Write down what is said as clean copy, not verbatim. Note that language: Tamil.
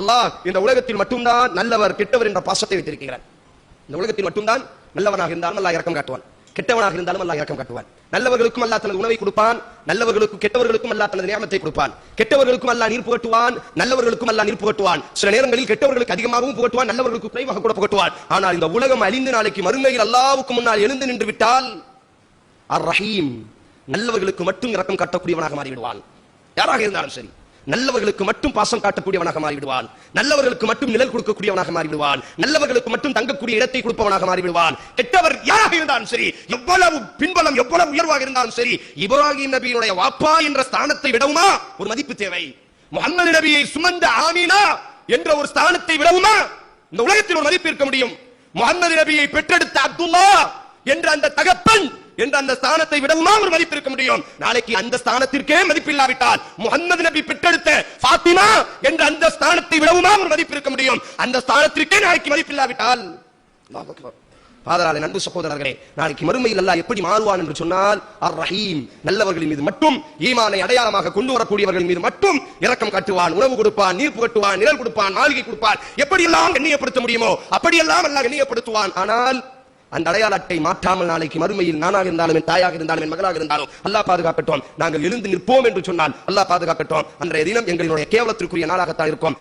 அல்லாஹ் இந்த உலகத்தில் மட்டும்தான் நல்லவர் கெட்டவர் என்ற பாசத்தை வைத்திருக்கிறார். இந்த உலகத்தில் மட்டும்தான் நல்லவனாக இருந்தாலும் அல்லாஹ் இரக்கம் காட்டுவான், கெட்டவனாக இருந்தாலும் அல்லாஹ் இரக்கம் காட்டுவான். நல்லவர்களுக்கும் அல்லாஹ் தனது உணவை கொடுப்பான், நல்லவர்களுக்கும் கெட்டவர்களுக்கும் அல்லாஹ் தனது நியமத்தை கொடுப்பான். கெட்டவர்களுக்கும் அல்லாஹ் நீர் புகட்டுவான், நல்லவர்களுக்கும் அல்லாஹ் நீர் புகட்டுவான். சில நேரங்களில் கெட்டவர்களுக்கு அதிகமாகவும் புகட்டுவான், நல்லவர்களுக்கு குறைவாக கூட புகட்டுவான். ஆனால் இந்த உலகம் அழிந்து நாளைக்கு மறுமையில் அல்லாஹ்வுக்கு முன்னால் எழுந்து நின்று விட்டால் அர் ரஹீம் நல்லவர்களுக்கு மட்டும் இரக்கம் காட்டக்கூடியவனாக மாறிவிடுவான். யாராக இருந்தாலும் சரி, நல்லவர்களுக்கு மட்டும் பாசம் காட்டக்கூடியவனாக மாறிவிடுவான், நல்லவர்களுக்கு மட்டும் நிழல் கொடுக்கக்கூடியவனாக மாறிவிடுவான், நல்லவர்களுக்கு மட்டும் தங்கக்கூடிய இடத்தை கொடுப்பவனாக மாறிவிடுவான். கெட்டவர் யாராக இருந்தாலும் சரி, எவ்வளவு பின்பலம் எவ்வளவு உயர்வாக இருந்தாலும் சரி, இப்ராஹிம் நபியினுடைய வாப்பா என்ற ஸ்தானத்தை விடவுமா ஒரு மதிப்பு தேவை? முஹம்மது நபியை சுமந்த ஆமீனா என்ற ஒரு ஸ்தானத்தை விடவுமா இந்த உலகத்தில் ஒரு மதிப்பு இருக்க முடியும்? முஹம்மது நபியை பெற்றெடுத்த அப்துல்லா என்ற அந்த தகப்பன் என்ற அந்த ஸ்தானத்தை விடவுமா ஒரு மதிப்பு இருக்க முடியும்? நாளைக்கு அந்த ஸ்தானத்திற்கே மதிப்பில்லாவிட்டால் முஹம்மது நபி பெற்றெடுத்த ஃபாத்திமா என்ற அந்த ஸ்தானத்தை விடவுமா ஒரு மதிப்பு இருக்க முடியும்? அந்த ஸ்தானத்திற்கே நாளைக்கு மதிப்பில்லாவிட்டால் அல்லாஹ் அக்பர். ஆதலால் அன்பு சகோதரர்களே, நாளைக்கு மறுமையில் அல்லாஹ் எப்படி மாறுவான் என்று சொன்னால் அர் ரஹீம் நல்லவர்களின் மீது மட்டும், ஈமானை அடையாளமாக கொண்டு வரக்கூடியவர்கள் மீது மட்டும் இரக்கம் காட்டுவான், உணவு கொடுப்பான், நீர் புகட்டுவான், நிழல் கொடுப்பான், மாளிகை கொடுப்பான். எப்படியெல்லாம் கண்ணியப்படுத்த முடியுமோ அப்படியெல்லாம் அல்லாஹ் கண்ணியப்படுத்துவான். ஆனால் அந்த அடையாள அட்டை மாற்றாமல் நாளைக்கு மறுமையில் நானாக இருந்தாலும் என் தாயாக இருந்தாலும் என் மகளாக இருந்தாலும் அல்லாஹ் பாதுகாக்கட்டும், நாங்கள் எழுந்து நிற்போம் என்று சொன்னால் அல்லாஹ் பாதுகாக்கட்டும். அன்றைய தினம் எங்களுடைய கேவலத்திற்குரிய நாளாகத்தான் இருக்கும்.